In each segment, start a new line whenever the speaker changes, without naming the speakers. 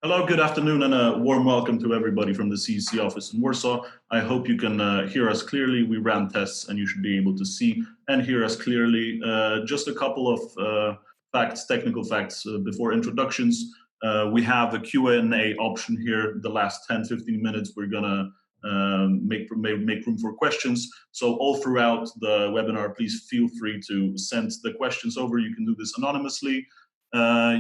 Hello, good afternoon, and a warm welcome to everybody from the CEC office in Warsaw. I hope you can hear us clearly. We ran tests and you should be able to see and hear us clearly. Just a couple of technical facts before introductions. We have a Q&A option here. The last 10-15 minutes, we're gonna make room for questions. So all throughout the webinar, please feel free to send the questions over. You can do this anonymously.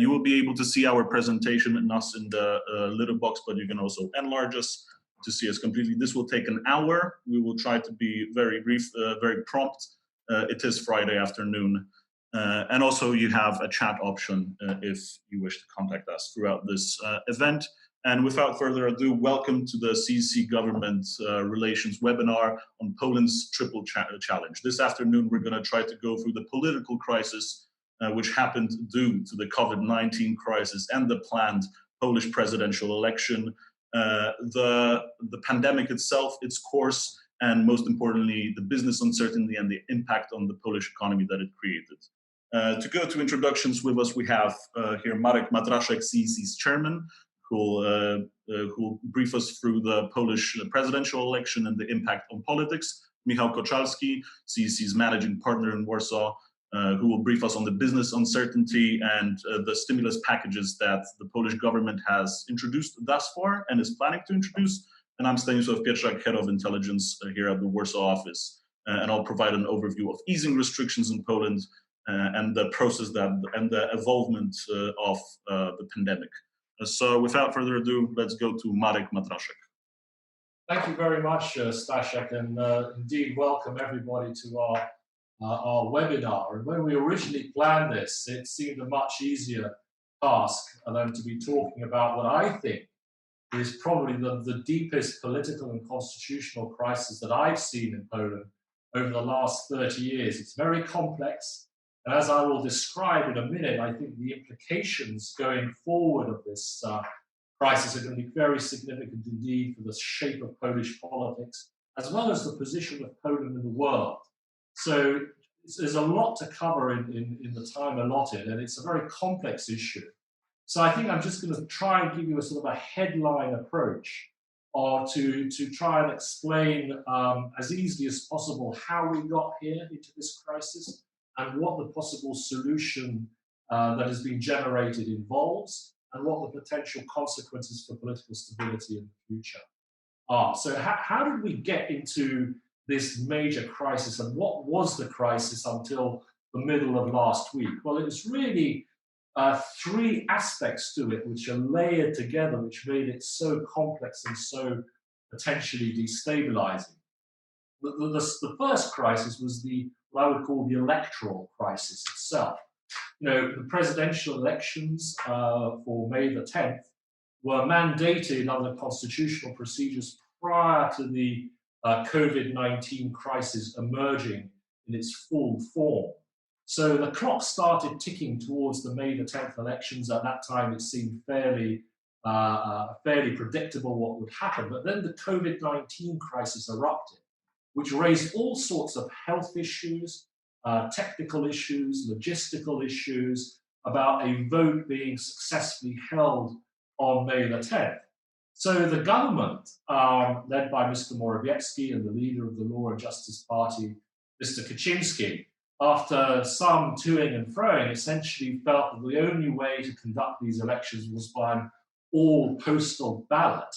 You will be able to see our presentation and us in the little box, but you can also enlarge us to see us completely. This will take an hour. We will try to be very brief, very prompt. It is Friday afternoon. And also you have a chat option if you wish to contact us throughout this event. And without further ado, welcome to the CEC Government Relations webinar on Poland's triple challenge. This afternoon, we're going to try to go through the political crisis which happened due to the COVID-19 crisis and the planned Polish presidential election, the pandemic itself, its course, and most importantly, the business uncertainty and the impact on the Polish economy that it created. To go to introductions with us, we have here Marek Matraszek, CEC's chairman, who will brief us through the Polish presidential election and the impact on politics. Michał Koczalski, CEC's managing partner in Warsaw, who will brief us on the business uncertainty and the stimulus packages that the Polish government has introduced thus far and is planning to introduce. And I'm Stanisław Pietrzak, head of intelligence here at the Warsaw office. And I'll provide an overview of easing restrictions in Poland and the process and the evolvement of the pandemic. So without further ado, let's go to Marek Matraszek.
Thank you very much, Staszek, and indeed welcome everybody to our webinar. And when we originally planned this, it seemed a much easier task than to be talking about what I think is probably the deepest political and constitutional crisis that I've seen in Poland over the last 30 years. It's very complex, and as I will describe in a minute, I think the implications going forward of this crisis are going to be very significant indeed for the shape of Polish politics, as well as the position of Poland in the world. So there's a lot to cover in the time allotted, and it's a very complex issue. So I think I'm just going to try and give you a sort of a headline approach, or to try and explain as easily as possible how we got here into this crisis and what the possible solution that has been generated involves, and what the potential consequences for political stability in the future are. So how did we get into this major crisis, and what was the crisis until the middle of last week? Well, it was really three aspects to it which are layered together, which made it so complex and so potentially destabilizing. The first crisis was what I would call the electoral crisis itself. You know, the presidential elections for May the 10th were mandated under constitutional procedures prior to the COVID-19 crisis emerging in its full form. So the clock started ticking towards the May the 10th elections. At that time, it seemed fairly predictable what would happen. But then the COVID-19 crisis erupted, which raised all sorts of health issues, technical issues, logistical issues about a vote being successfully held on May the 10th. So the government, led by Mr. Morawiecki and the leader of the Law and Justice Party, Mr. Kaczynski, after some toing and froing, essentially felt that the only way to conduct these elections was by an all-postal ballot,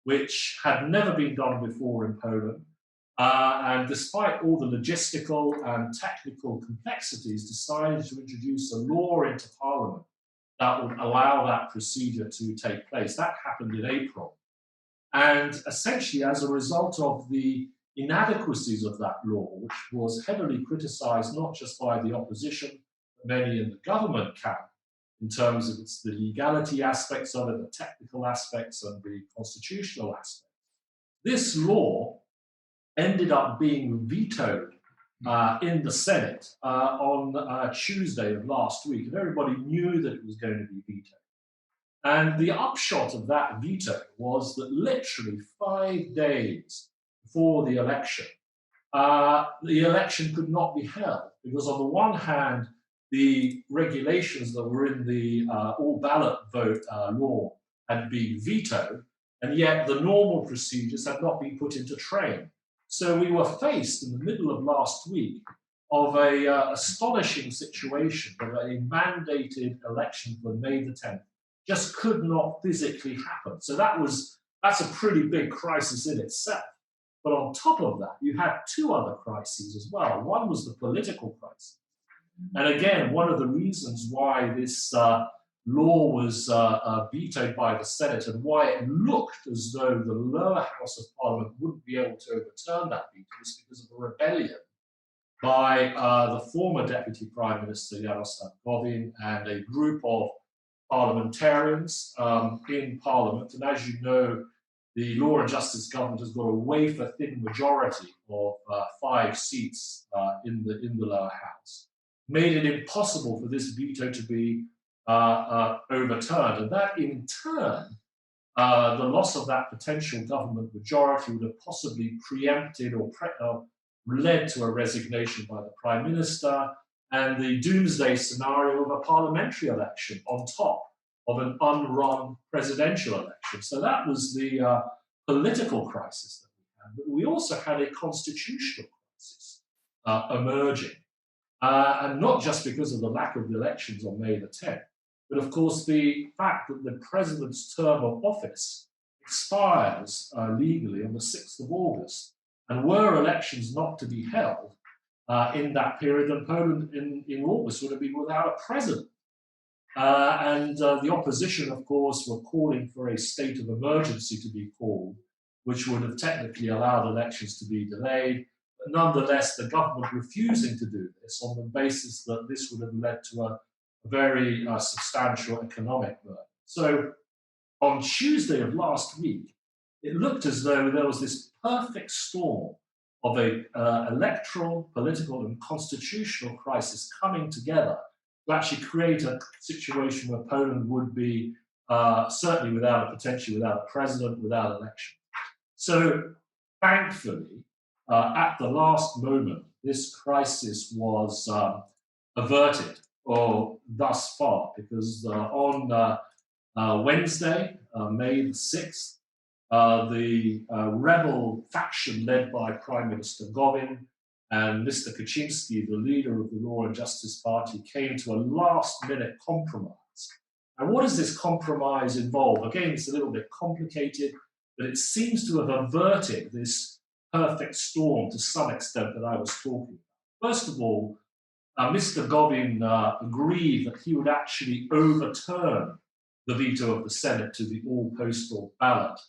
which had never been done before in Poland. And despite all the logistical and technical complexities, decided to introduce a law into Parliament that would allow that procedure to take place. That happened in April. And essentially, as a result of the inadequacies of that law, which was heavily criticized not just by the opposition, but many in the government camp, in terms of the legality aspects of it, the technical aspects, and the constitutional aspects, this law ended up being vetoed in the Senate on Tuesday of last week, and everybody knew that it was going to be vetoed. And the upshot of that veto was that literally 5 days before the election could not be held, because on the one hand, the regulations that were in the all-ballot vote law had been vetoed, and yet the normal procedures had not been put into train. So we were faced in the middle of last week of a astonishing situation that a mandated election for May the 10th just could not physically happen. So that's a pretty big crisis in itself. But on top of that, you had two other crises as well. One was the political crisis. And again, one of the reasons why this law was vetoed by the Senate and why it looked as though the lower house of Parliament wouldn't be able to overturn that veto was because of a rebellion by the former Deputy Prime Minister Jaroslav Gowin and a group of parliamentarians in Parliament. And as you know, the Law and Justice government has got a wafer-thin majority of 5 seats in the lower house, made it impossible for this veto to be overturned. And that, in turn, the loss of that potential government majority would have possibly preempted or led to a resignation by the Prime Minister and the doomsday scenario of a parliamentary election on top of an unrun presidential election. So that was the political crisis that we had. But we also had a constitutional crisis emerging. And not just because of the lack of the elections on May the 10th, but of course the fact that the president's term of office expires legally on the 6th of August. And were elections not to be held in that period, then Poland in August would have been without a president. And the opposition, of course, were calling for a state of emergency to be called, which would have technically allowed elections to be delayed. But nonetheless, the government refusing to do this on the basis that this would have led to a very substantial economic burden. So on Tuesday of last week, it looked as though there was this perfect storm of a electoral, political, and constitutional crisis coming together to actually create a situation where Poland would be certainly potentially without a president, without election. So thankfully, at the last moment, this crisis was averted, or thus far, because on Wednesday, May the 6th, the rebel faction led by Prime Minister Gowin and Mr. Kaczynski, the leader of the Law and Justice Party, came to a last-minute compromise. And what does this compromise involve? Again, it's a little bit complicated, but it seems to have averted this perfect storm to some extent that I was talking about. First of all, Mr. Gowin agreed that he would actually overturn the veto of the Senate to the all-postal ballot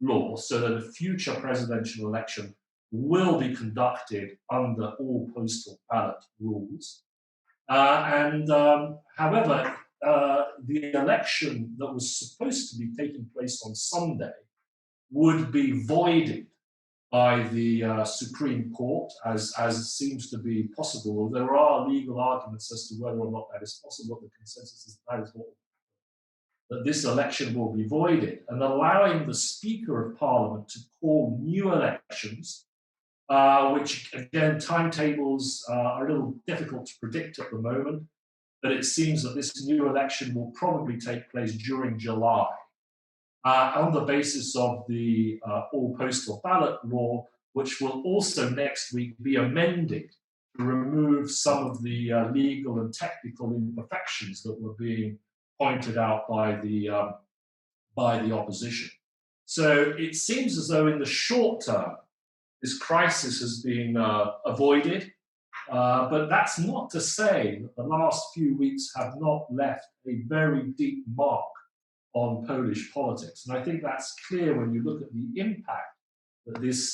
law, so that a future presidential election will be conducted under all postal ballot rules. However, the election that was supposed to be taking place on Sunday would be voided by the Supreme Court, as seems to be possible. There are legal arguments as to whether or not that is possible. The consensus is that is what that this election will be voided, and allowing the Speaker of Parliament to call new elections, which again, timetables are a little difficult to predict at the moment, but it seems that this new election will probably take place during July, on the basis of the all-postal ballot law, which will also next week be amended to remove some of the legal and technical imperfections that were being pointed out by the opposition. So it seems as though in the short term, this crisis has been avoided, but that's not to say that the last few weeks have not left a very deep mark on Polish politics. And I think that's clear when you look at the impact that this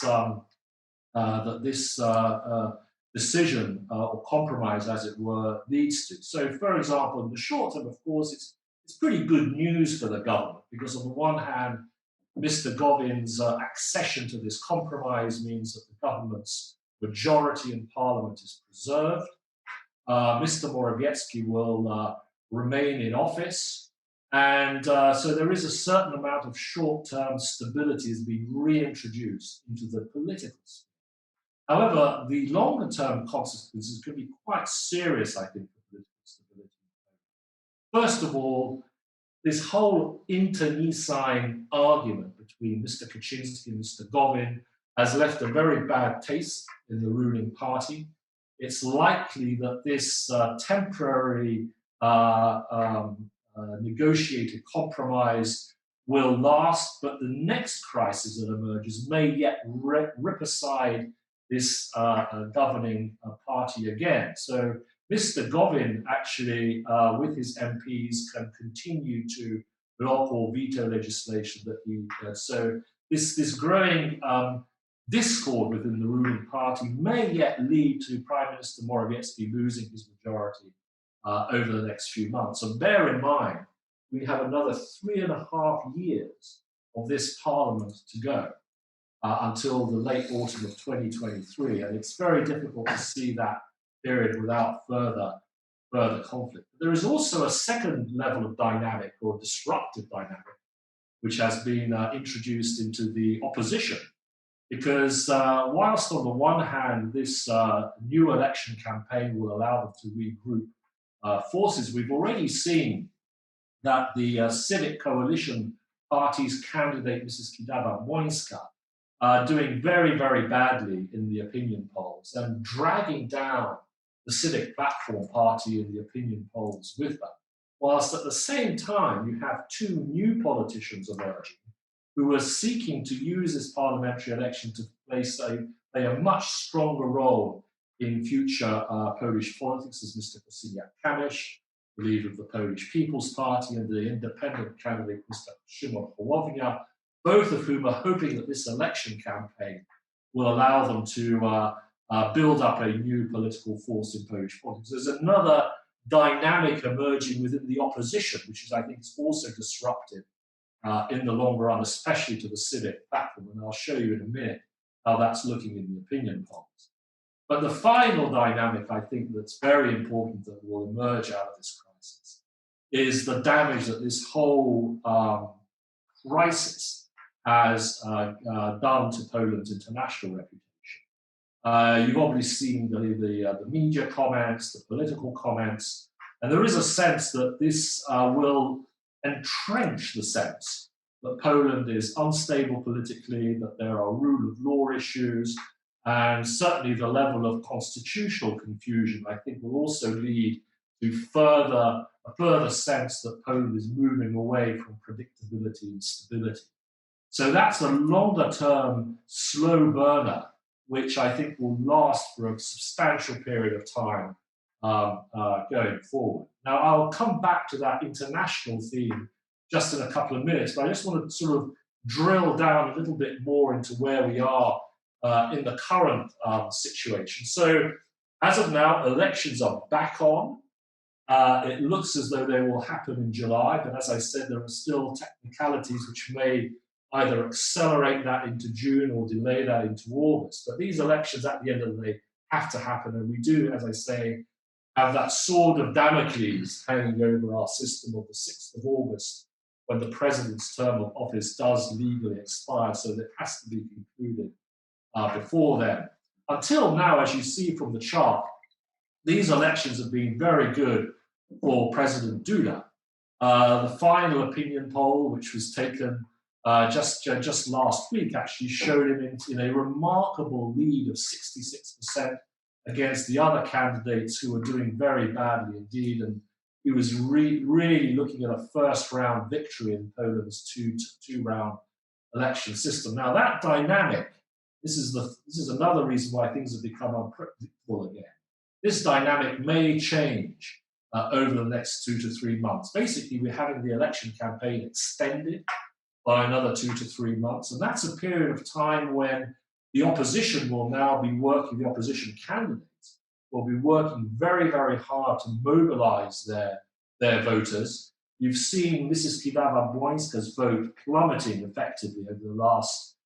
decision or compromise, as it were, leads to. So, for example, in the short term, of course, it's pretty good news for the government, because on the one hand, Mr. Gowin's accession to this compromise means that the government's majority in parliament is preserved. Mr. Morawiecki will remain in office. And so there is a certain amount of short-term stability has been reintroduced into the political sphere. However, the longer-term consequences could be quite serious, I think, for political First of all, this whole internecine argument between Mr. Kaczynski and Mr. Govin has left a very bad taste in the ruling party. It's likely that this temporary negotiated compromise will last, but the next crisis that emerges may yet rip aside this governing party again. So Mr. Govin actually, with his MPs, can continue to block or veto legislation that he does. So this growing discord within the ruling party may yet lead to Prime Minister Morawiecki losing his majority over the next few months. So bear in mind, we have another 3.5 years of this parliament to go until the late autumn of 2023. And it's very difficult to see that period without further conflict. But there is also a second level of dynamic or disruptive dynamic, which has been introduced into the opposition. Because whilst on the one hand, this new election campaign will allow them to regroup forces, we've already seen that the Civic Coalition Party's candidate, Mrs. Kidawa-Błońska, doing very, very badly in the opinion polls and dragging down the Civic Platform Party in the opinion polls with them. Whilst at the same time, you have two new politicians emerging who are seeking to use this parliamentary election to play a much stronger role in future Polish politics, as Mr. Kosiniak-Kamysz, the leader of the Polish People's Party, and the independent candidate, Mr. Szymon Hołownia, both of whom are hoping that this election campaign will allow them to build up a new political force in Polish politics. There's another dynamic emerging within the opposition, which is, I think, is also disruptive in the long run, especially to the Civic Platform. And I'll show you in a minute how that's looking in the opinion polls. But the final dynamic, I think, that's very important that will emerge out of this crisis is the damage that this whole crisis has done to Poland's international reputation. You've obviously seen the media comments, the political comments, and there is a sense that this will entrench the sense that Poland is unstable politically, that there are rule of law issues, and certainly the level of constitutional confusion, I think, will also lead to a further sense that Poland is moving away from predictability and stability. So that's a longer term, slow burner, which I think will last for a substantial period of time going forward. Now, I'll come back to that international theme just in a couple of minutes, but I just want to sort of drill down a little bit more into where we are in the current situation. So, as of now, elections are back on. It looks as though they will happen in July, but as I said, there are still technicalities which may either accelerate that into June or delay that into August. But these elections, at the end of the day, have to happen, and we do, as I say, have that sword of Damocles hanging over our system of the 6th of August, when the president's term of office does legally expire, so that has to be concluded before then. Until now, as you see from the chart, these elections have been very good for President Duda. The final opinion poll, which was taken just last week, actually showed him in a remarkable lead of 66% against the other candidates who were doing very badly indeed. And he was really looking at a first-round victory in Poland's two-round election system. Now, that dynamic, this is another reason why things have become unpredictable again. This dynamic may change over the next 2 to 3 months. Basically, we're having the election campaign extended by another 2 to 3 months, and that's a period of time when the opposition will now be working, the opposition candidates will be working very, very hard to mobilize their voters. You've seen Mrs. Kidawa-Błońska's vote plummeting effectively over the last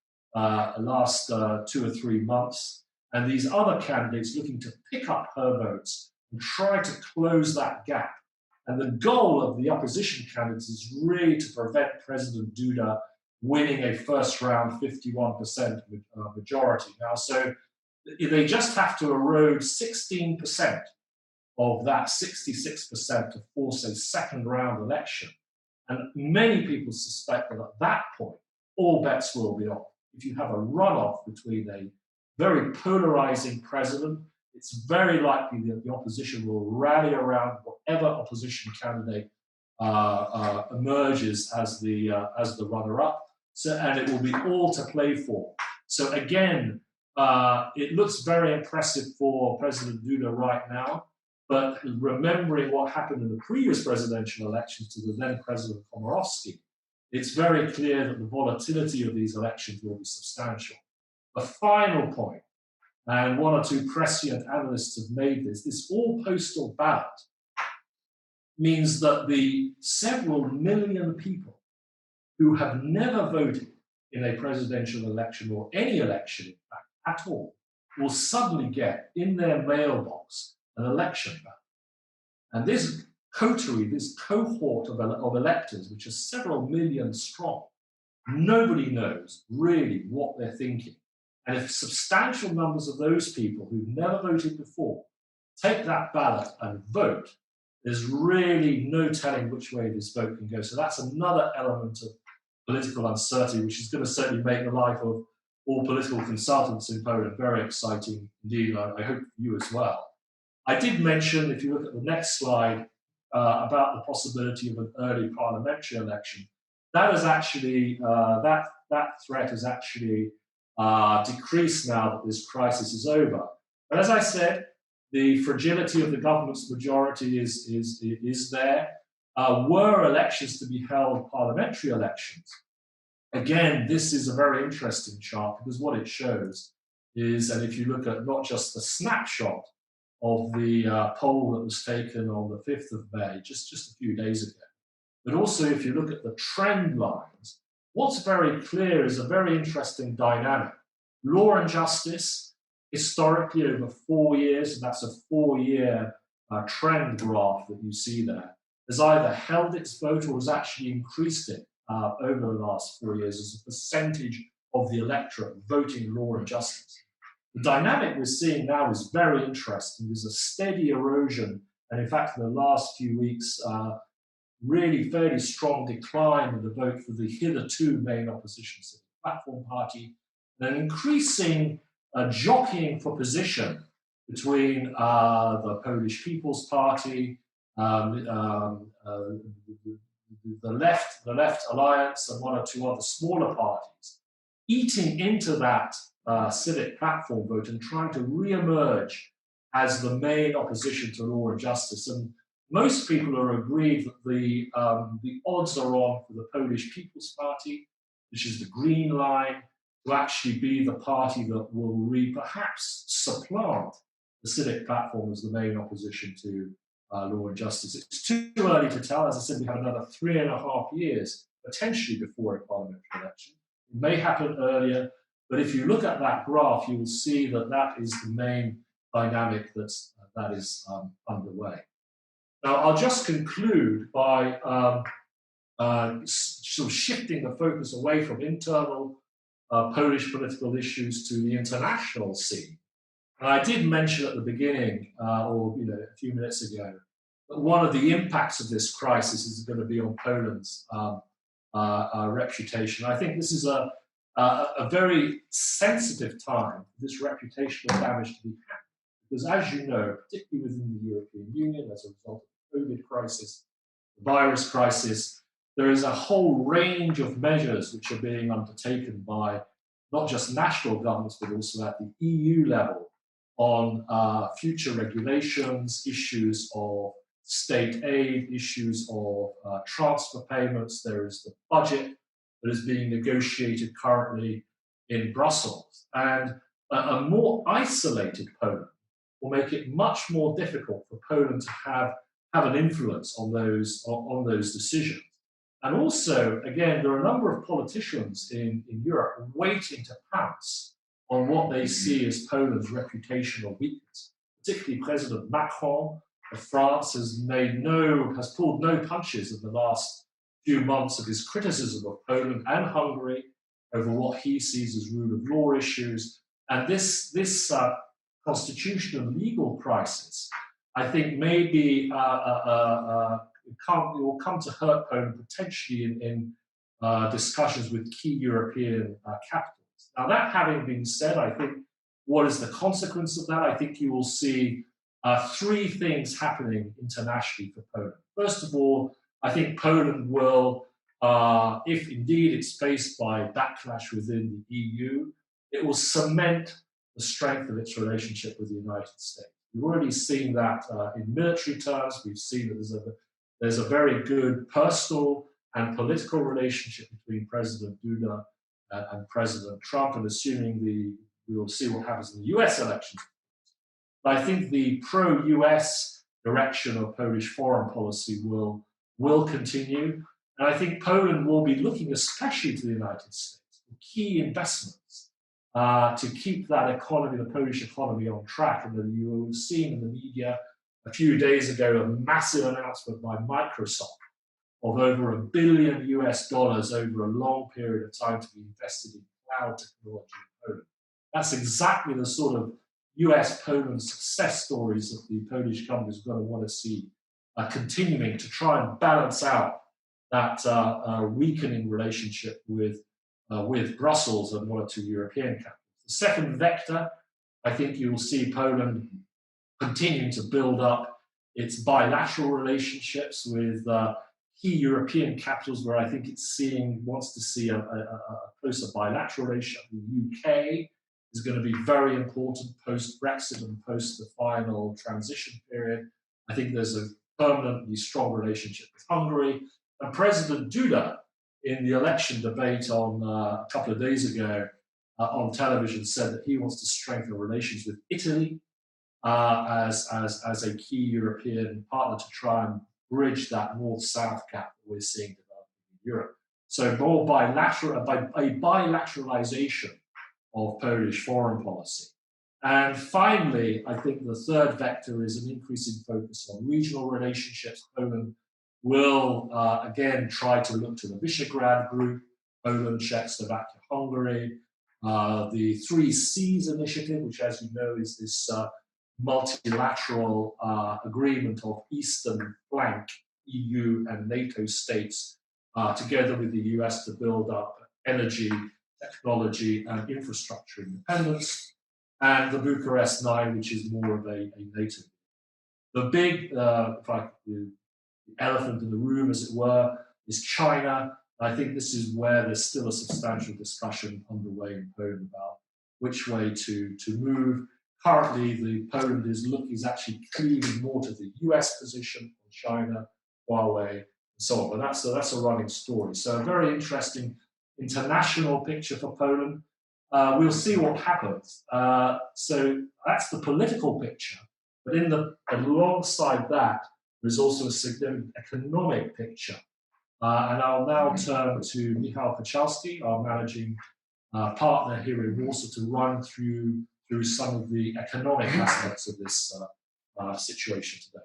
2 or 3 months, and these other candidates looking to pick up her votes and try to close that gap. And the goal of the opposition candidates is really to prevent President Duda winning a first-round 51% majority. Now, so they just have to erode 16% of that 66% to force a second round election. And many people suspect that at that point, all bets will be off. If you have a runoff between a very polarizing president, it's very likely that the opposition will rally around whatever opposition candidate emerges as the runner-up. So, and it will be all to play for. So again, it looks very impressive for President Duda right now, but remembering what happened in the previous presidential elections to the then President Komorowski, it's very clear that the volatility of these elections will be substantial. The final point, and one or two prescient analysts have made this all-postal ballot means that the several million people who have never voted in a presidential election or any election, in fact, at all, will suddenly get in their mailbox an election ballot. And this coterie, this cohort of electors, which are several million strong, nobody knows really what they're thinking. And if substantial numbers of those people who've never voted before take that ballot and vote, there's really no telling which way this vote can go. So that's another element of political uncertainty, which is going to certainly make the life of all political consultants in Poland very exciting indeed. I hope you as well. I did mention, if you look at the next slide, about the possibility of an early parliamentary election. That is actually that threat has actually decreased now that this crisis is over. But as I said, the fragility of the government's majority is there. Were elections to be held, parliamentary elections, again, this is a very interesting chart because what it shows is, and if you look at not just the snapshot of the poll that was taken on the 5th of May, just a few days ago, but also if you look at the trend lines, what's very clear is a very interesting dynamic. Law and justice, historically over 4 years, and that's a 4-year trend graph that you see there, has either held its vote or has actually increased it over the last 4 years as a percentage of the electorate voting law and justice. The dynamic we're seeing now is very interesting. There's a steady erosion, and in fact, in the last few weeks, really fairly strong decline in the vote for the hitherto main opposition platform party, and an increasing jockeying for position between the Polish People's Party, the left alliance, and one or two other smaller parties, eating into that civic platform vote and trying to re-emerge as the main opposition to law and justice. And most people are agreed that the odds are on for the Polish People's Party, which is the green line, to actually be the party that will perhaps supplant the civic platform as the main opposition to law and justice. It's too early to tell. As I said, we have another 3.5 years potentially before a parliamentary election. It may happen earlier, but if you look at that graph, you will see that that is the main dynamic that is underway. Now, I'll just conclude by sort of shifting the focus away from internal Polish political issues to the international scene. And I did mention at the beginning, or a few minutes ago, that one of the impacts of this crisis is going to be on Poland's reputation. I think this is a very sensitive time for this reputational damage to be happening, because as you know, particularly within the European Union, as a result of the COVID crisis, the virus crisis, there is a whole range of measures which are being undertaken by not just national governments, but also at the EU level on future regulations, issues of state aid, issues of transfer payments. There is the budget that is being negotiated currently in Brussels. And a more isolated Poland will make it much more difficult for Poland to have an influence on those decisions. And also, again, there are a number of politicians in Europe waiting to pounce on what they see as Poland's reputational weakness. Particularly President Macron of France has pulled no punches in the last few months of his criticism of Poland and Hungary over what he sees as rule of law issues. And this constitutional and legal crisis I think maybe it will come to hurt Poland potentially in discussions with key European capitals. Now, that having been said, I think what is the consequence of that? I think you will see three things happening internationally for Poland. First of all, I think Poland will, if indeed it's faced by backlash within the EU, it will cement the strength of its relationship with the United States. We've already seen that in military terms. We've seen that there's a very good personal and political relationship between President Duda and President Trump, and assuming we will see what happens in the US elections. But I think the pro-US direction of Polish foreign policy will continue. And I think Poland will be looking especially to the United States for key investments to keep that economy, the Polish economy, on track. And then you will have seen in the media a few days ago a massive announcement by Microsoft of over $1 billion over a long period of time to be invested in cloud technology in Poland. That's exactly the sort of US-Poland success stories that the Polish companies are going to want to see continuing to try and balance out that weakening relationship with Brussels and one or two European capitals. The second vector, I think you will see Poland continuing to build up its bilateral relationships with key European capitals, where I think wants to see a closer bilateral relationship. The UK is going to be very important post-Brexit and post the final transition period. I think there's a permanently strong relationship with Hungary. And President Duda, in the election debate on a couple of days ago on television, said that he wants to strengthen relations with Italy as a key European partner to try and bridge that north-south gap that we're seeing developing in Europe. So more a bilateralization of Polish foreign policy. And finally, I think the third vector is an increasing focus on regional relationships. Poland will again try to look to the Visegrad Group, Poland, Czech, Slovakia, Hungary, the 3Cs initiative, which, as you know, is this multilateral agreement of Eastern flank EU and NATO states together with the US to build up energy, technology, and infrastructure independence, and the Bucharest 9, which is more of a NATO. The big, the elephant in the room, as it were, is China. I think this is where there's still a substantial discussion underway in Poland about which way to move. Currently, Poland is actually cleaving more to the US position on China, Huawei, and so on. But that's a running story. So a very interesting international picture for Poland. We'll see what happens. So that's the political picture. But alongside that, there's also a significant economic picture. And I'll now turn to Michał Kochalski, our managing partner here in Warsaw, to run through some of the economic aspects of this situation today.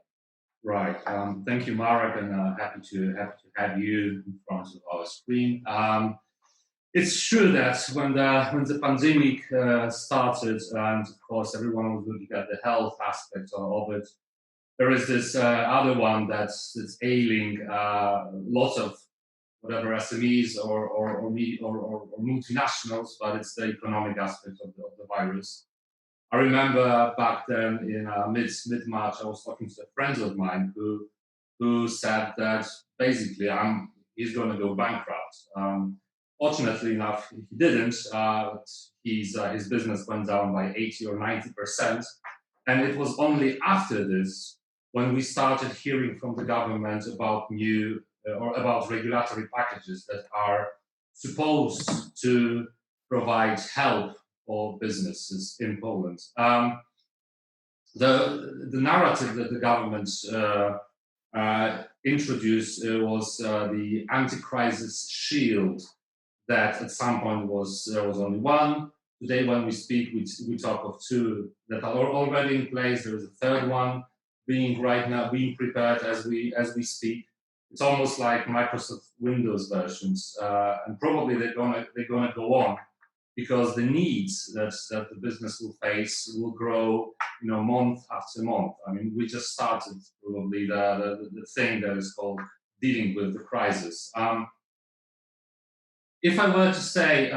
Right. Thank you, Marek, and happy to have you in front of our screen. It's true that when the pandemic started, and of course everyone was looking at the health aspect of it, there is this other one that's ailing lots of whatever SMEs or multinationals, but it's the economic aspect of the virus. I remember back then in mid-March, I was talking to a friend of mine who said that basically he's going to go bankrupt. Fortunately enough, he didn't. His business went down by 80 or 90%, and it was only after this when we started hearing from the government about about regulatory packages that are supposed to provide help for businesses in Poland. The narrative that the government introduced was the anti-crisis shield, that at some point there was only one. Today, when we speak, we talk of two that are already in place. There is a third one being prepared as we speak. It's almost like Microsoft Windows versions, and probably they're gonna go on because the needs that the business will face will grow, month after month. I mean, we just started probably the thing that is called dealing with the crisis. If I were to say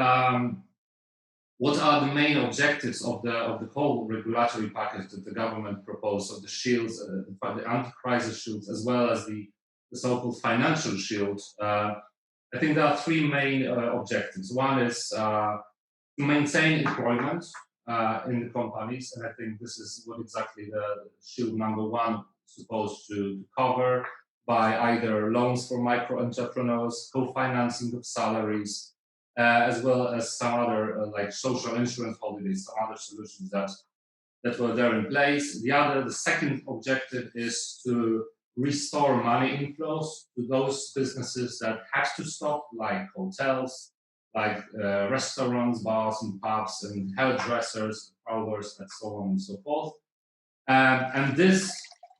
what are the main objectives of the whole regulatory package that the government proposed, of the shields, the anti-crisis shields, as well as the so-called financial shield, I think there are three main objectives. One is to maintain employment in the companies, and I think this is what exactly the shield number one is supposed to cover, by either loans for micro entrepreneurs, co-financing of salaries, as well as some other like social insurance holidays, some other solutions that were there in place. The second objective is to restore money inflows to those businesses that had to stop, like hotels, like restaurants, bars and pubs, and hairdressers, barbers, and so on and so forth. And this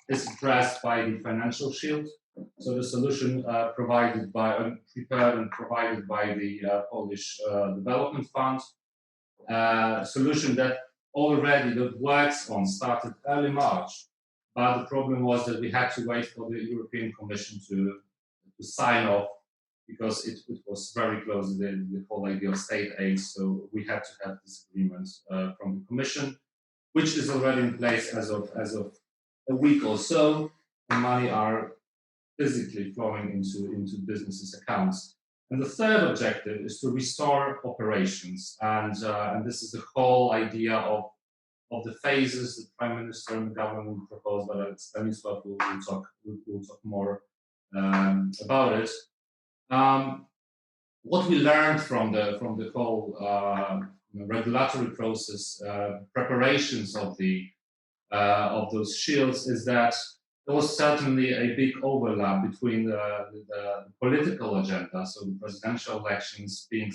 is addressed by the financial shield. So the solution prepared and provided by the Polish Development Fund, solution that started early March, but the problem was that we had to wait for the European Commission to sign off, because it was very close to the whole idea of state aid. So we had to have this agreement from the Commission, which is already in place as of a week or so. The money are physically flowing into businesses' accounts. And the third objective is to restore operations. And this is the whole idea of the phases the Prime Minister and the government proposed, but Stanisław will talk more about it. What we learned from the whole regulatory process, preparations of those shields, is that there was certainly a big overlap between the political agenda, so the presidential elections being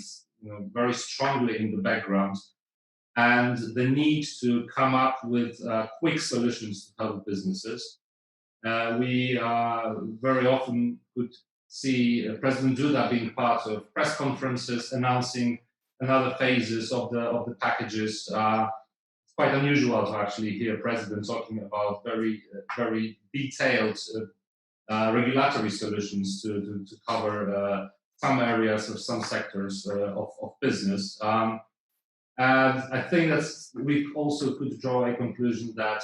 very strongly in the background, and the need to come up with quick solutions to help businesses. We very often could see President Duda being part of press conferences announcing another phases of the packages. It's quite unusual to actually hear President talking about very detailed regulatory solutions to cover some areas of some sectors of business. And I think that we also could draw a conclusion that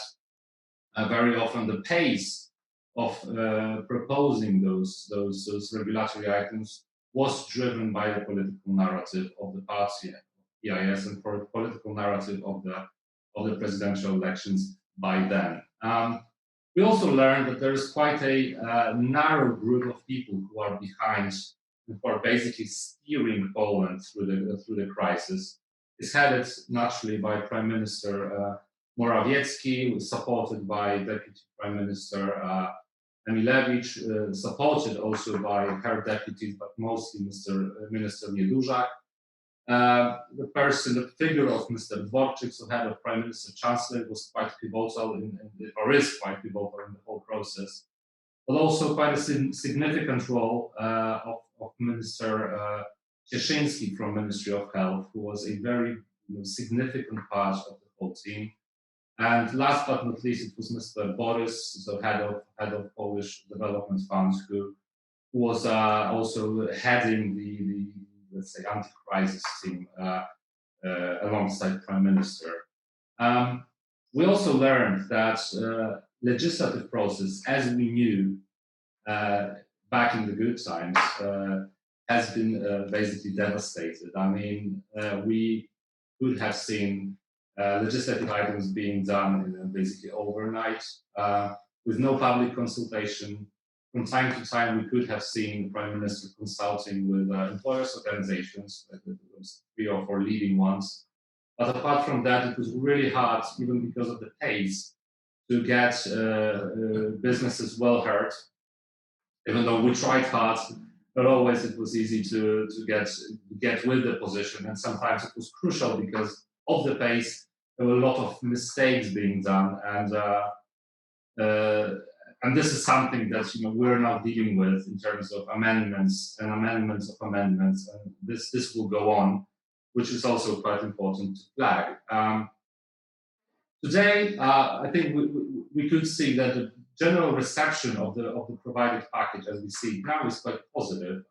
very often the pace of proposing those regulatory items was driven by the political narrative of the party, PIS, and for the political narrative of the presidential elections by then. We also learned that there is quite a narrow group of people who are behind, who are basically steering Poland through the crisis. It's headed naturally by Prime Minister Morawiecki, supported by Deputy Prime Minister Emilewicz, supported also by her deputies, but mostly Minister Niedużak. The figure of Mr. Dworczyk, so head of Prime Minister Chancellor, was quite pivotal or is quite pivotal in the whole process, but also quite a significant role of Minister Cieszyński from Ministry of Health, who was a very significant part of the whole team. And last but not least, it was Mr. Borys, so head of Polish Development Fund, who was also heading the let's say anti-crisis team alongside Prime Minister. We also learned that legislative process, as we knew back in the good times, has been basically devastated. I mean, we could have seen legislative items being done basically overnight with no public consultation. From time to time, we could have seen the Prime Minister consulting with employers' organizations, like those 3 or 4 leading ones. But apart from that, it was really hard, even because of the pace, to get businesses well heard. Even though we tried hard, not always it was easy to get with the position, and sometimes it was crucial because of the pace. There were a lot of mistakes being done, and this is something that we're now dealing with in terms of amendments and amendments of amendments, and this will go on. which is also quite important to flag. Today, I think we could see that the general reception of the provided package, as we see now, is quite positive.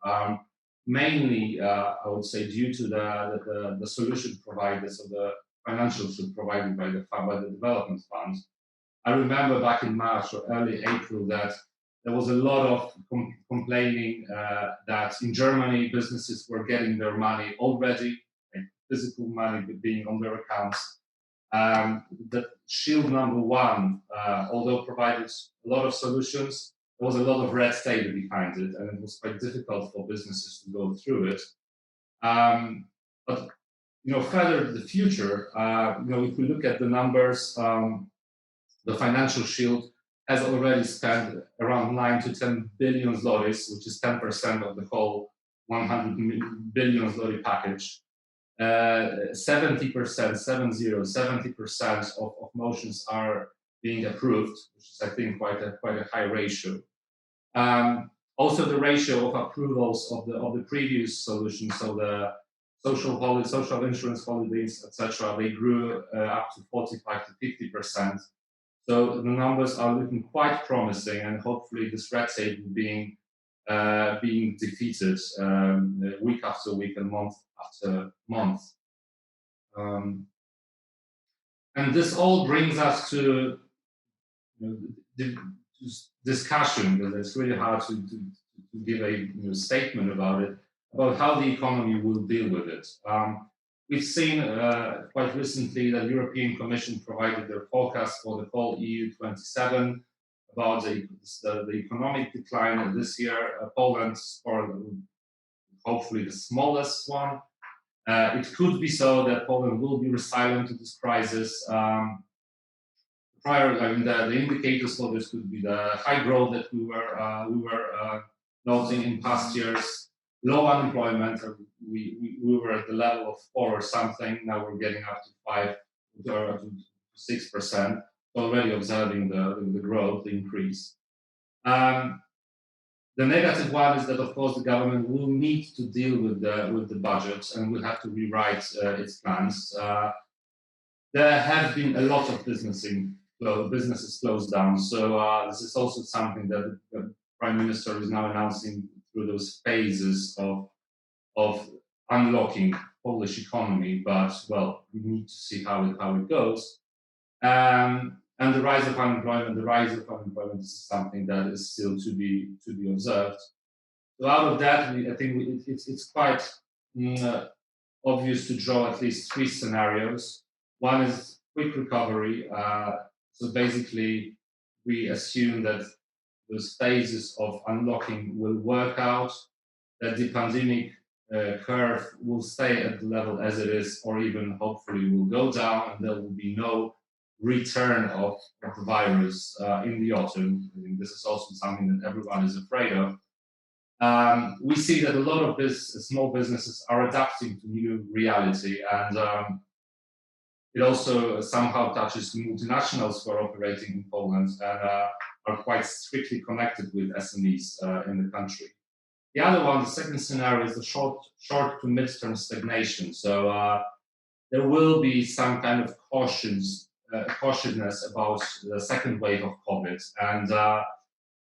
Mainly, I would say, due to the solution provided, so the financial solution provided by the development fund. I remember back in March or early April that there was a lot of complaining that in Germany businesses were getting their money already, like physical money being on their accounts. That shield number one, although provided a lot of solutions, there was a lot of red tape behind it, and it was quite difficult for businesses to go through it. But further in the future, if we look at the numbers, the financial shield has already spent around 9 to 10 billion zlotys, which is 10% of the whole 100 billion zloty package. 70% of motions are being approved, which is, I think, quite a high ratio. Also, the ratio of approvals of the previous solutions, so the social insurance holidays, etc., they grew up to 45 to 50%. So the numbers are looking quite promising, and hopefully this red tape being defeated week after week and month after month. And this all brings us to the discussion, because it's really hard to give a statement about it, about how the economy will deal with it. We've seen quite recently that the European Commission provided their forecast for the whole EU 27 about the economic decline this year. Poland scored hopefully the smallest one. It could be so that Poland will be resilient to this crisis. The indicators for this could be the high growth that we were noting in past years, low unemployment. We were at the level of 4 or something. Now we're getting up to 5 or to 6%. Already observing the growth, the increase. The negative one is that, of course, the government will need to deal with the budget and will have to rewrite its plans. There have been a lot of businesses closed down, so this is also something that the Prime Minister is now announcing through those phases of unlocking Polish economy. But well, we need to see how it goes. And the rise of unemployment. This is something that is still to be observed. So out of that, I think it's quite obvious to draw at least 3 scenarios. One is quick recovery. So basically, we assume that those phases of unlocking will work out, that the pandemic curve will stay at the level as it is, or even hopefully will go down, and there will be no return of the virus in the autumn. I think this is also something that everyone is afraid of. We see that a lot of small businesses are adapting to new reality, and it also somehow touches multinationals who are operating in Poland and are quite strictly connected with SMEs in the country. The other one, the second scenario, is the short to mid-term stagnation. So there will be some kind of cautiousness about the second wave of COVID, and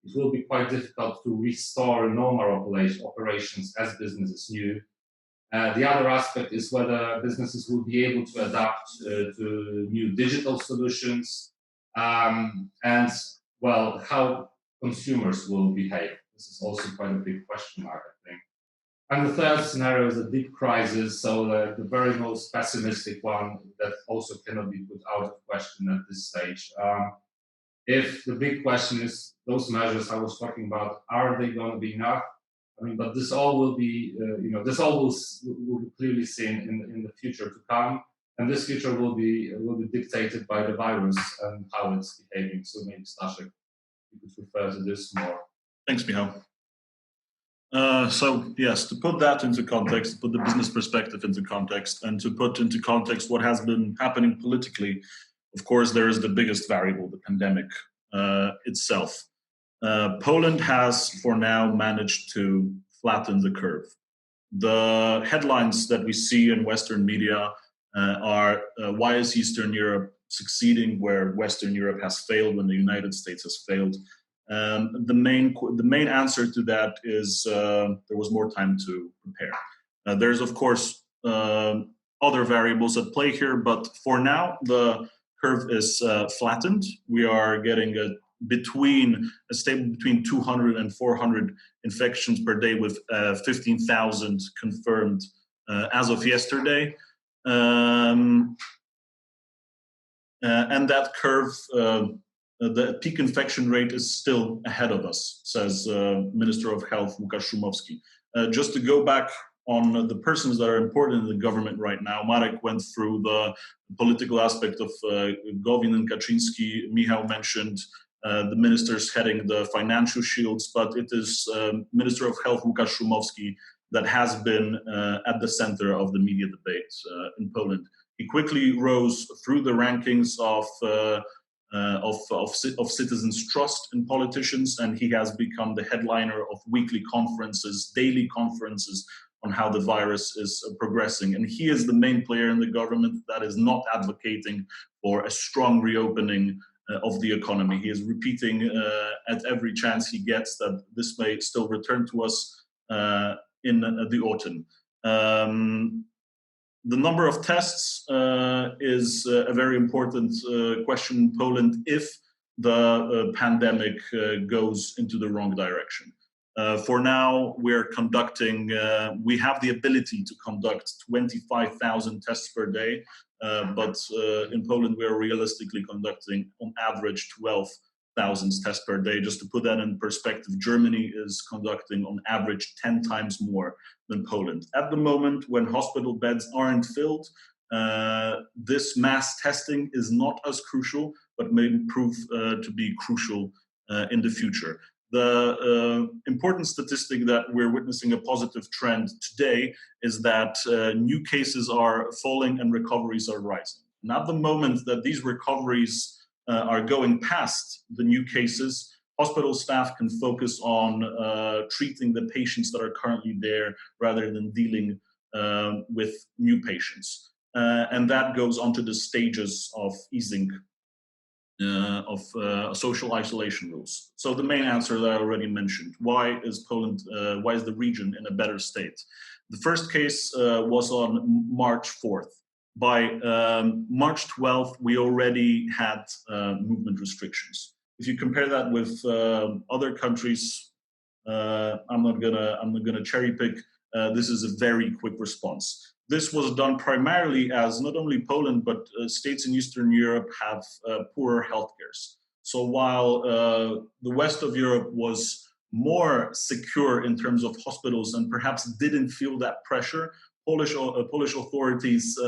it will be quite difficult to restore normal operations as business as new. The other aspect is whether businesses will be able to adapt to new digital solutions, and well, how consumers will behave. This is also quite a big question mark, I think. And the third scenario is a deep crisis, so the very most pessimistic one that also cannot be put out of question at this stage. If the big question is those measures I was talking about, are they going to be enough? I mean, but this all will be, this all will be clearly seen in the future to come, and this future will be dictated by the virus and how it's behaving. So maybe Staszek, you could refer to this more.
Thanks, Michał. So yes, to put that into context, put the business perspective into context, and to put into context what has been happening politically, of course, there is the biggest variable, the pandemic itself. Poland has, for now, managed to flatten the curve. The headlines that we see in Western media are why is Eastern Europe succeeding where Western Europe has failed when the United States has failed? The main answer to that is there was more time to prepare. There's of course other variables at play here, but for now the curve is flattened. We are getting a stable between 200 and 400 infections per day, with 15,000 confirmed as of yesterday. And that curve, the peak infection rate is still ahead of us, says Minister of Health Łukasz Szumowski. Just to go back on the persons that are important in the government right now, Marek went through the political aspect of Gowin and Kaczynski. Michał mentioned the ministers heading the financial shields, but it is Minister of Health Łukasz Szumowski that has been at the center of the media debate in Poland. He quickly rose through the rankings of citizens' trust in politicians, and he has become the headliner of weekly conferences, daily conferences on how the virus is progressing. And he is the main player in the government that is not advocating for a strong reopening of the economy. He is repeating at every chance he gets that this may still return to us in the autumn. The number of tests is a very important question in Poland if the pandemic goes into the wrong direction. For now, we have the ability to conduct 25,000 tests per day, but in Poland, we are realistically conducting on average 12,000 tests per day. Just to put that in perspective, Germany is conducting on average 10 times more than Poland. At the moment, when hospital beds aren't filled, this mass testing is not as crucial, but may prove to be crucial in the future. The important statistic that we're witnessing a positive trend today is that new cases are falling and recoveries are rising. And at the moment that these recoveries are going past the new cases, hospital staff can focus on treating the patients that are currently there rather than dealing with new patients. And that goes on to the stages of easing of social isolation rules. So the main answer that I already mentioned: why is the region in a better state? The first case was on March 4th. By March 12th, we already had movement restrictions. If you compare that with other countries, I'm not gonna cherry pick. This is a very quick response. This was done primarily as not only Poland, but states in Eastern Europe have poorer healthcare. So while the west of Europe was more secure in terms of hospitals and perhaps didn't feel that pressure, Polish authorities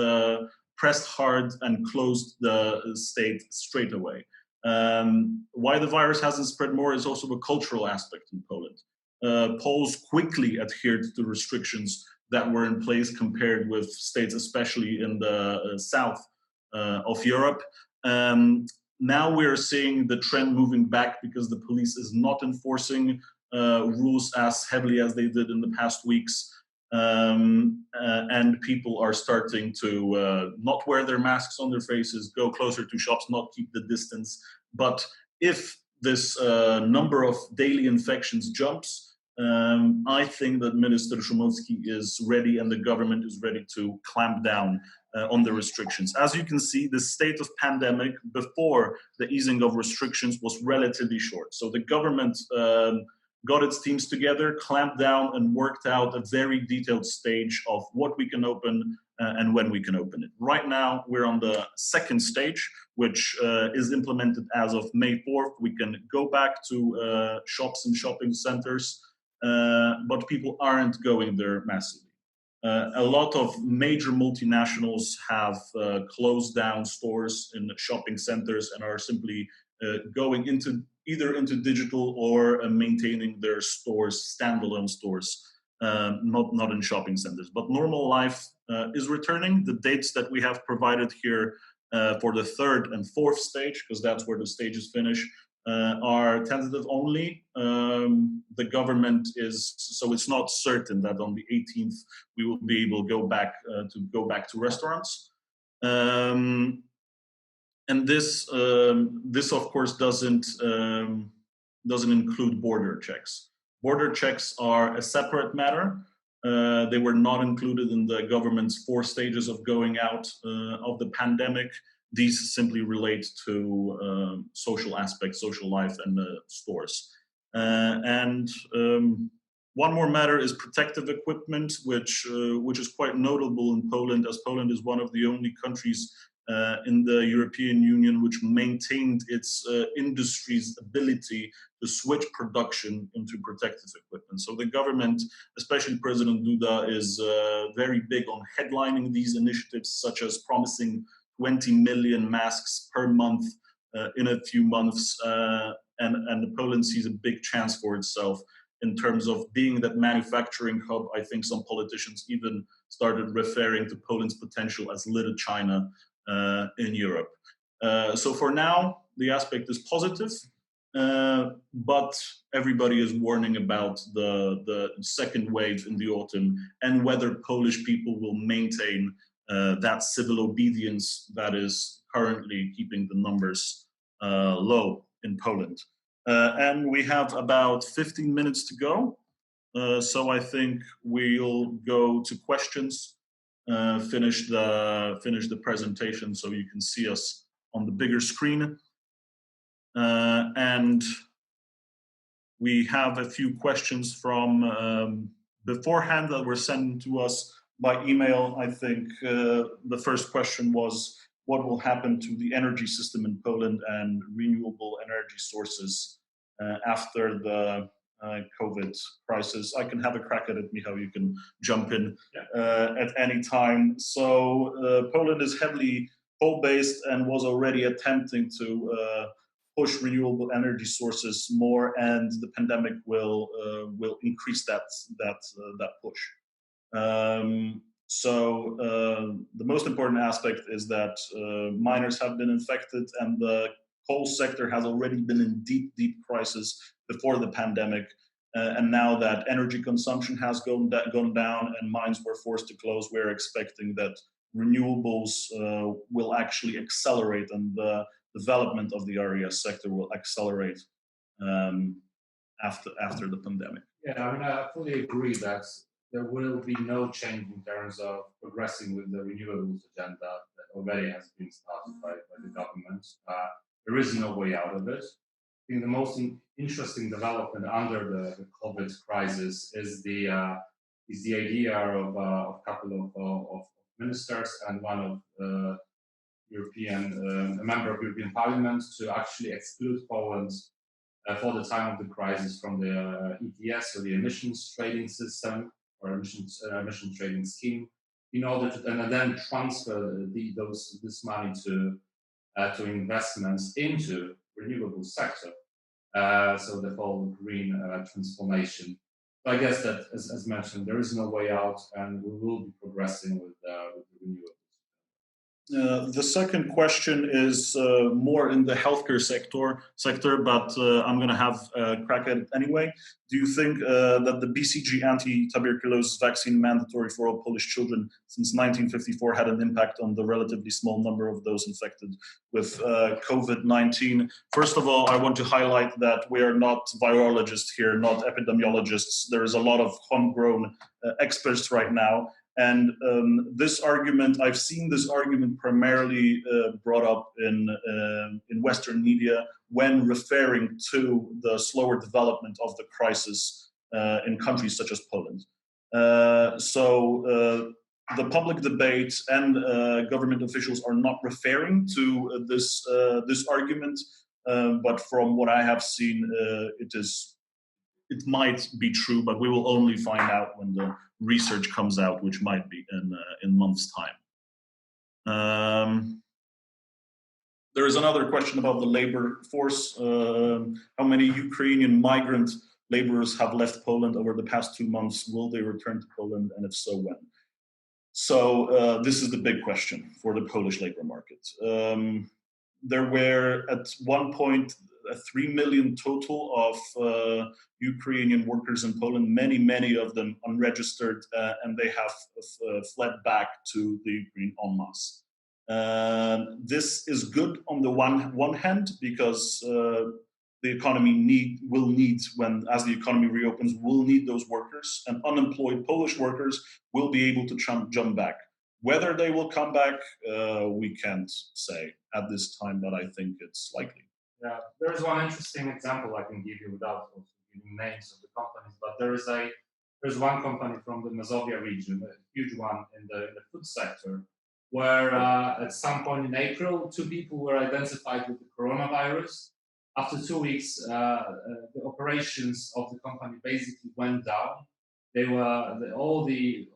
pressed hard and closed the state straight away. Why the virus hasn't spread more is also a cultural aspect in Poland. Poles quickly adhered to restrictions that were in place compared with states, especially in the south of Europe. Now we're seeing the trend moving back because the police is not enforcing rules as heavily as they did in the past weeks. And people are starting to not wear their masks on their faces, go closer to shops, not keep the distance. But if this number of daily infections jumps, I think that Minister Szumowski is ready and the government is ready to clamp down on the restrictions. As you can see, the state of pandemic before the easing of restrictions was relatively short. So the government got its teams together, clamped down, and worked out a very detailed stage of what we can open and when we can open it. Right now, we're on the second stage, which is implemented as of May 4th. We can go back to shops and shopping centers, but people aren't going there massively. A lot of major multinationals have closed down stores in shopping centers and are simply going either into digital or maintaining their stores, standalone stores, not in shopping centers. But normal life is returning. The dates that we have provided here for the third and fourth stage, because that's where the stages finish, are tentative only. The government is, so it's not certain that on the 18th we will be able to go back to restaurants. And this of course doesn't include border checks. Border checks are a separate matter. They were not included in the government's 4 stages of going out of the pandemic. These simply relate to social aspects, social life, and stores. One more matter is protective equipment, which is quite notable in Poland, as Poland is one of the only countries in the European Union which maintained its industry's ability to switch production into protective equipment. So the government, especially President Duda, is very big on headlining these initiatives, such as promising 20 million masks per month in a few months. And Poland sees a big chance for itself in terms of being that manufacturing hub. I think some politicians even started referring to Poland's potential as Little China in Europe. So for now, the aspect is positive, but everybody is warning about the second wave in the autumn and whether Polish people will maintain that civil obedience that is currently keeping the numbers low in Poland. And we have about 15 minutes to go. So I think we'll go to questions, finish the presentation so you can see us on the bigger screen. And we have a few questions from beforehand that were sent to us by email. I think the first question was, what will happen to the energy system in Poland and renewable energy sources after the COVID crisis? I can have a crack at it, Michał, you can jump in at any time. So Poland is heavily coal-based and was already attempting to push renewable energy sources more, and the pandemic will increase that push. So the most important aspect is that miners have been infected, and the coal sector has already been in deep crisis before the pandemic. And now that energy consumption has gone down and mines were forced to close, we're expecting that renewables will actually accelerate, and the development of the RES sector will accelerate after the pandemic.
Yeah, I mean, I fully agree that there will be no change in terms of progressing with the renewables agenda that already has been started by the government. There is no way out of it. I think the most interesting development under the COVID crisis is the idea of a couple of ministers and one of a member of European Parliament to actually exclude Poland for the time of the crisis from the ETS, or the emissions trading system, or emission trading scheme, in order to and then transfer this money to investments into renewable sector. So the whole green transformation. So I guess that, as mentioned, there is no way out, and we will be progressing with the renewables.
The second question is more in the healthcare sector, but I'm going to have a crack at it anyway. Do you think that the BCG anti-tuberculosis vaccine mandatory for all Polish children since 1954 had an impact on the relatively small number of those infected with COVID-19? First of all, I want to highlight that we are not virologists here, not epidemiologists. There is a lot of homegrown experts right now. And this argument, I've seen this argument primarily brought up in Western media when referring to the slower development of the crisis in countries such as Poland. So the public debate and government officials are not referring to this argument, but from what I have seen, it might be true, but we will only find out when the research comes out, which might be in months' time. There is another question about the labor force. How many Ukrainian migrant laborers have left Poland over the past 2 months? Will they return to Poland, and if so, when? So this is the big question for the Polish labor market. There were at one point 3 million total of Ukrainian workers in Poland, many of them unregistered, and they have fled back to the Ukraine en masse. This is good on the one hand, because the economy will need, as the economy reopens, will need those workers, and unemployed Polish workers will be able to jump back. Whether they will come back, we can't say at this time, but I think it's likely.
Yeah, there is one interesting example I can give you without also giving names of the companies, but there's one company from the Mazovia region, a huge one in the food sector, where at some point in April, 2 people were identified with the coronavirus. After 2 weeks, the operations of the company basically went down. They were all the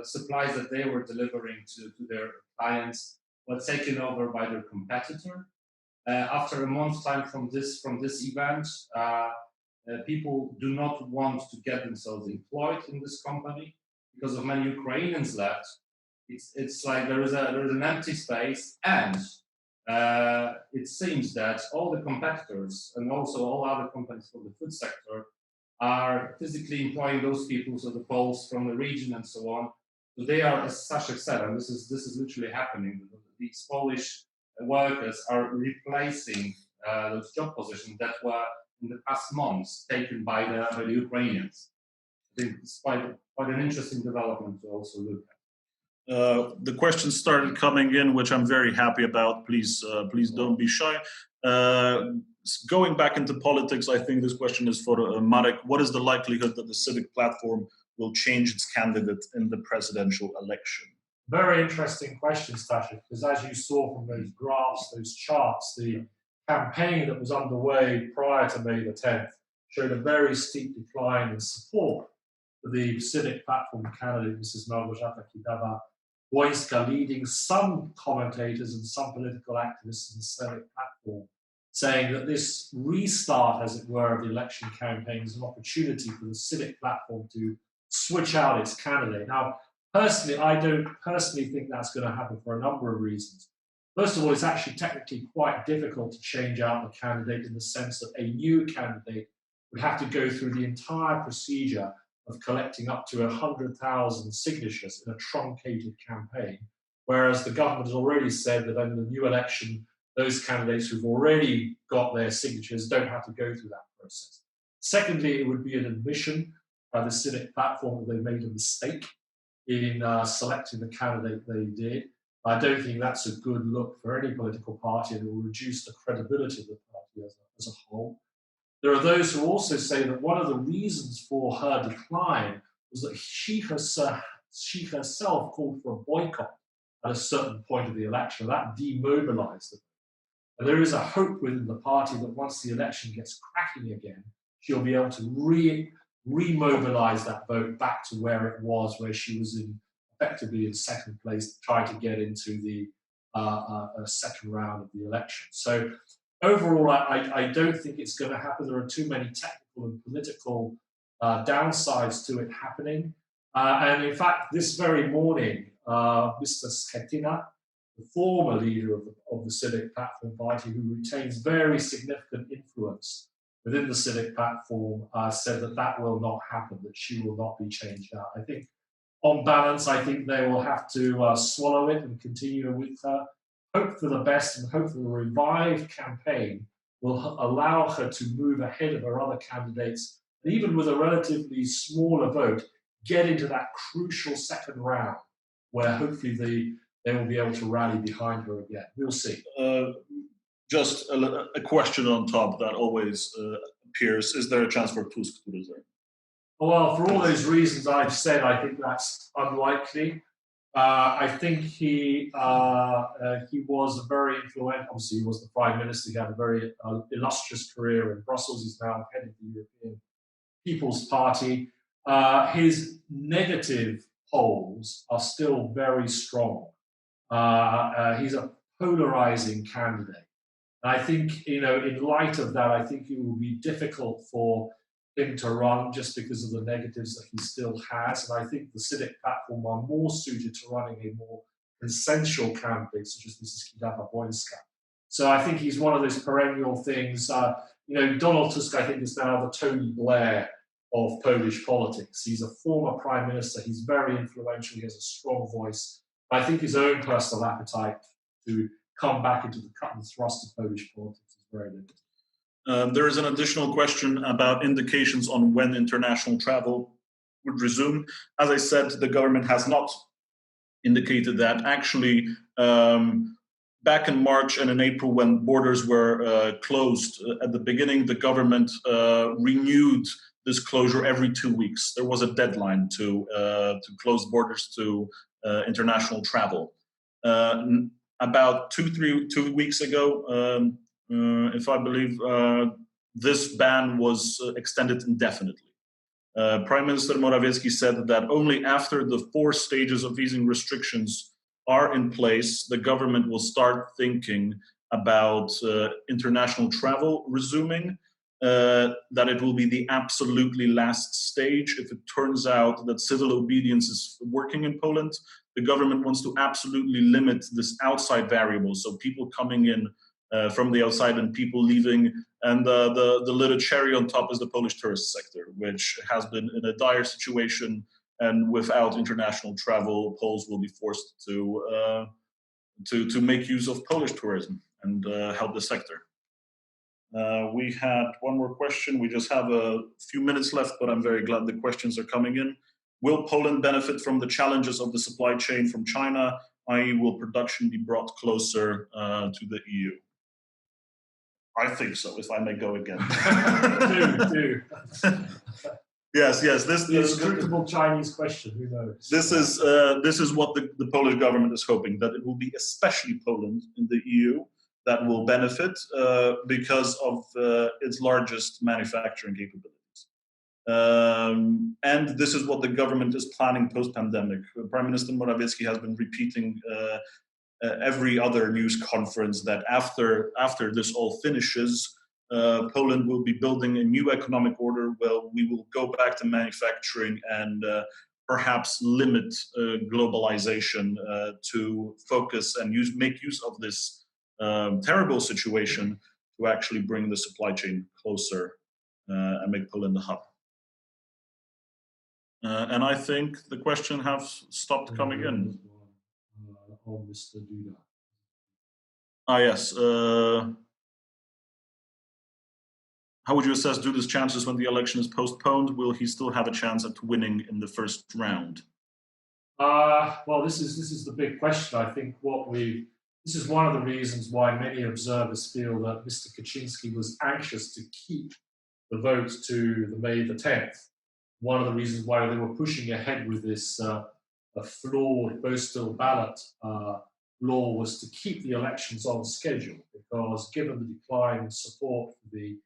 supplies that they were delivering to their clients were taken over by their competitor. After a month's time from this event, people do not want to get themselves employed in this company because of many Ukrainians left. It's like there is an empty space, and it seems that all the competitors and also all other companies from the food sector are physically employing those people, so the Poles from the region and so on. So they are, as Staszek said, and this is literally happening. These Polish workers are replacing those job positions that were in the past months taken by the Ukrainians. I think it's quite an interesting development to also look at.
The questions started coming in, which I'm very happy about. Please don't be shy. Going back into politics, I think this question is for Marek. What is the likelihood that the Civic platform will change its candidate in the presidential election?
Very interesting question, Staszek, because as you saw from those graphs, those charts, the campaign that was underway prior to May the 10th showed a very steep decline in support for the Civic platform candidate, Mrs. Małgorzata Kidawa-Błońska, leading some commentators and some political activists in the Civic platform, saying that this restart, as it were, of the election campaign is an opportunity for the Civic platform to switch out its candidate. Now, personally, I don't think that's going to happen for a number of reasons. First of all, it's actually technically quite difficult to change out the candidate in the sense that a new candidate would have to go through the entire procedure of collecting up to 100,000 signatures in a truncated campaign, whereas the government has already said that under the new election, those candidates who've already got their signatures don't have to go through that process. Secondly, it would be an admission by the Civic platform that they made a mistake in selecting the candidate they did. I don't think that's a good look for any political party, and it will reduce the credibility of the party as a whole. There are those who also say that one of the reasons for her decline was that she herself called for a boycott at a certain point of the election. That demobilized them. And there is a hope within the party that once the election gets cracking again, she'll be able to remobilize that vote back to where it was, where she was effectively in second place, trying to get into the second round of the election. So overall, I don't think it's going to happen. There are too many technical and political downsides to it happening. And in fact, this very morning, Mr. Schetina, the former leader of the Civic Platform Party, who retains very significant influence within the Civic platform, said that will not happen, that she will not be changed out. I think, on balance, I think they will have to swallow it and continue with her, hope for the best, and hope that the revived campaign will allow her to move ahead of her other candidates, and even with a relatively smaller vote, get into that crucial second round, where hopefully they will be able to rally behind her again. We'll see.
Just a question on top that always appears. Is there a chance for Tusk to resign?
Well, for all those reasons I've said, I think that's unlikely. I think he was a very influential, obviously he was the Prime Minister, he had a very illustrious career in Brussels, he's now head of the European People's Party. His negative polls are still very strong. He's a polarizing candidate. I think, in light of that, I think it will be difficult for him to run just because of the negatives that he still has. And I think the Civic platform are more suited to running a more consensual candidate, such as Mrs. Kidawa-Błońska. So I think he's one of those perennial things. Donald Tusk, I think, is now the Tony Blair of Polish politics. He's a former prime minister. He's very influential. He has a strong voice. I think his own personal appetite to come back into the cut and thrust of Polish politics is very limited.
There is an additional question about indications on when international travel would resume. As I said, the government has not indicated that. Actually, back in March and in April, when borders were closed, at the beginning, the government renewed this closure every 2 weeks. There was a deadline to close borders to international travel. About 2 weeks ago, if I believe, this ban was extended indefinitely. Prime Minister Morawiecki said that only after the 4 stages of easing restrictions are in place, the government will start thinking about international travel resuming, that it will be the absolutely last stage. If it turns out that civil obedience is working in Poland, the government wants to absolutely limit this outside variable, so people coming in from the outside and people leaving. And the little cherry on top is the Polish tourist sector, which has been in a dire situation. And without international travel, Poles will be forced to make use of Polish tourism and help the sector. We had one more question. We just have a few minutes left, but I'm very glad the questions are coming in. Will Poland benefit from the challenges of the supply chain from China, i.e. will production be brought closer to the EU? I think so, if I may go again.
do.
Yes.
The inscrutable Chinese question. Who knows?
This is what the Polish government is hoping, that it will be especially Poland in the EU that will benefit because of its largest manufacturing capabilities. And this is what the government is planning post-pandemic. Prime Minister Morawiecki has been repeating every other news conference that after this all finishes, Poland will be building a new economic order where we will go back to manufacturing and perhaps limit globalization to focus and make use of this terrible situation to actually bring the supply chain closer and make Poland a hub. And I think the question has stopped coming in.
Mr. Duda.
Yes. How would you assess Duda's chances when the election is postponed? Will he still have a chance at winning in the first round?
Well, this is the big question. I think this is one of the reasons why many observers feel that Mr. Kaczynski was anxious to keep the vote to the May the 10th. One of the reasons why they were pushing ahead with this a flawed postal ballot law was to keep the elections on schedule, because given the decline in support for the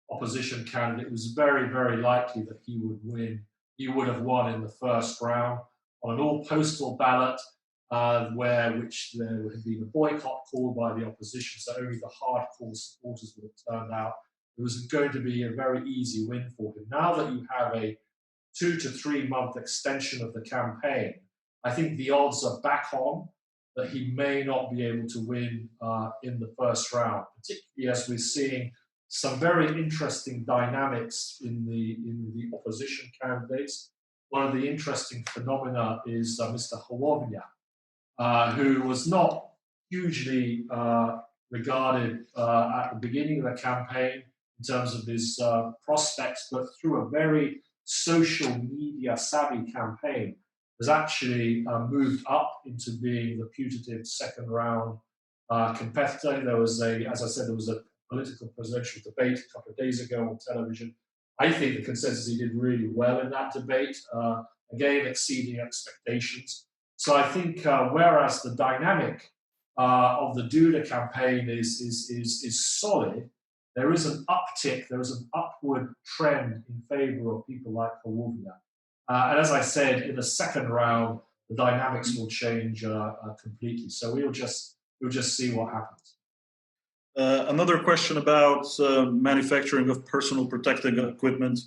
opposition candidate, it was very, very likely that he would win. He would have won in the first round on an all-postal ballot, which there would have been a boycott called by the opposition, so only the hardcore supporters would have turned out. It was going to be a very easy win for him. Now that you have a 2 to 3 month extension of the campaign, I think the odds are back on that he may not be able to win in the first round, particularly as we're seeing some very interesting dynamics in the opposition candidates. One of the interesting phenomena is Mr. Hołownia, who was not hugely regarded at the beginning of the campaign in terms of his prospects, but through a very social media savvy campaign has actually moved up into being the putative second round competitor. There was as I said, there was a political presidential debate a couple of days ago on television. I think the consensus he did really well in that debate, again exceeding expectations. So I think whereas the dynamic of the Duda campaign is solid, there is an uptick, there is an upward trend in favor of people like Hołownia. And as I said, in the second round, the dynamics will change completely. So we'll just see what happens.
Another question about manufacturing of personal protective equipment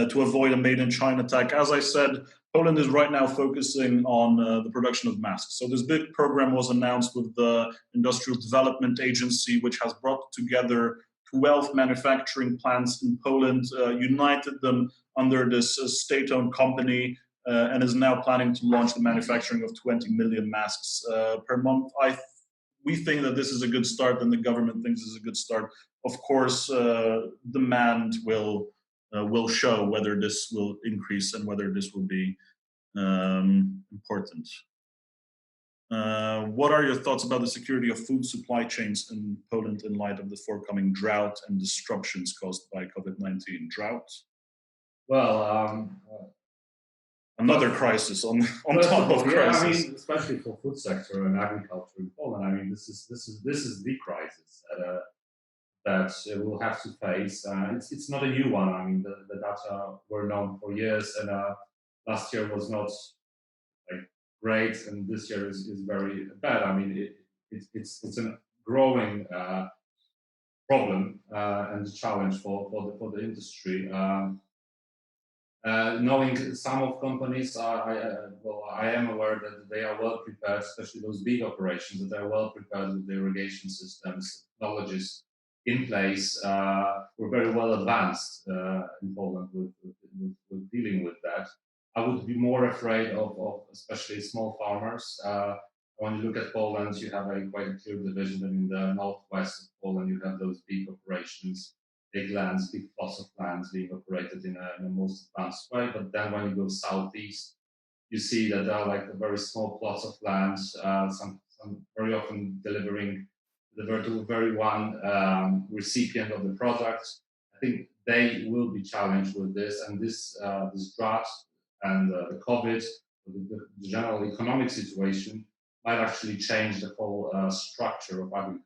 to avoid a made in China attack. As I said, Poland is right now focusing on the production of masks. So this big program was announced with the Industrial Development Agency, which has brought together 12 manufacturing plants in Poland, united them under this state-owned company, and is now planning to launch the manufacturing of 20 million masks per month. We think that this is a good start, and the government thinks this is a good start. Of course, demand will show whether this will increase and whether this will be important. What are your thoughts about the security of food supply chains in Poland in light of the forthcoming drought and disruptions caused by COVID-19? Drought?
Well,
another crisis on top of crisis.
I mean, especially for food sector and agriculture in Poland. I mean, this is the crisis that we'll have to face. It's not a new one. I mean, the data were known for years, and last year was not like great, and this year is very bad. I mean, it's a growing problem and challenge for the industry. Knowing some of companies, I am aware that they are well prepared, especially those big operations, that they are well prepared with the irrigation systems, technologies in place. We're very well advanced in Poland with dealing with that. I would be more afraid of especially small farmers. When you look at Poland, you have quite a clear division. In the northwest of Poland, you have those big operations, big lands, big plots of lands being operated in a most advanced way. But then when you go southeast, you see that there are like the very small plots of land, some very often delivering to very one recipient of the product. I think they will be challenged with this, and this drought and the COVID, the general economic situation might actually change the whole structure of agriculture.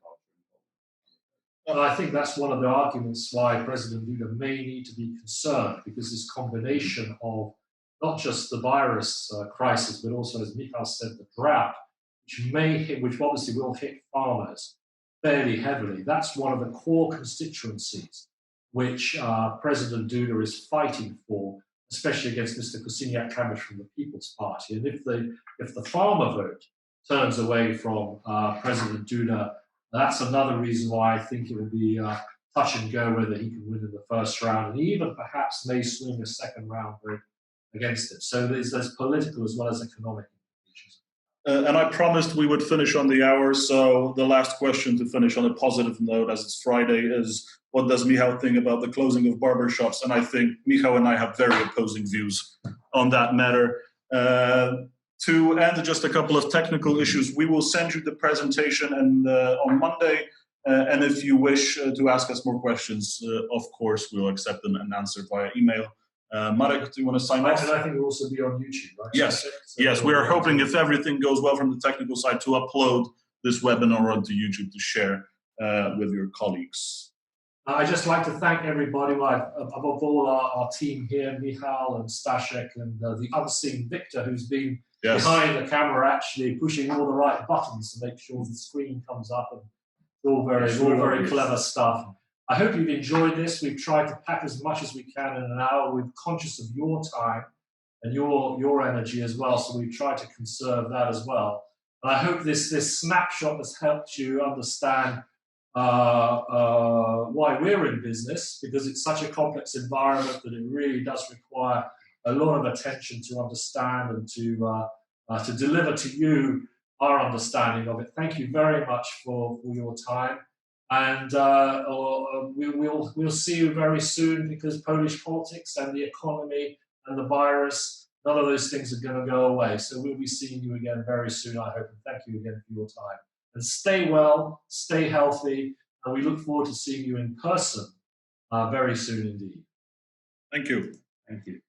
Well, I think that's one of the arguments why President Duda may need to be concerned, because this combination of not just the virus crisis, but also, as Michał said, the drought, which obviously will hit farmers fairly heavily. That's one of the core constituencies which President Duda is fighting for, especially against Mr. Kosiniak-Kamysz from the People's Party. And if the farmer vote turns away from President Duda, that's another reason why I think it will be touch and go whether he can win in the first round, and even perhaps may swing a second round vote against it. So there's political as well as economic implications.
And I promised we would finish on the hour, so the last question to finish on a positive note, as it's Friday, is what does Michał think about the closing of barbershops? And I think Michał and I have very opposing views on that matter. To end, just a couple of technical issues. We will send you the presentation on Monday, and if you wish to ask us more questions, of course, we'll accept them and answer via email. Marek, do you want to sign off?
And I think we'll also be on YouTube, right?
Yes, yes. We are hoping, if everything goes well from the technical side, to upload this webinar onto YouTube to share with your colleagues.
I'd just like to thank everybody, above all our team here, Michał and Staszek, and the unseen Victor, who's been behind the camera, actually pushing all the right buttons to make sure the screen comes up, and all very clever stuff. I hope you've enjoyed this. We've tried to pack as much as we can in an hour. We're conscious of your time and your energy as well, so we've tried to conserve that as well. And I hope this snapshot has helped you understand why we're in business, because it's such a complex environment that it really does require a lot of attention to understand and to deliver to you our understanding of it. Thank you very much for your time, and we'll see you very soon, because Polish politics and the economy and the virus, none of those things are going to go away. So we'll be seeing you again very soon, I hope. And thank you again for your time. And stay well, stay healthy, and we look forward to seeing you in person very soon indeed.
Thank you.
Thank you.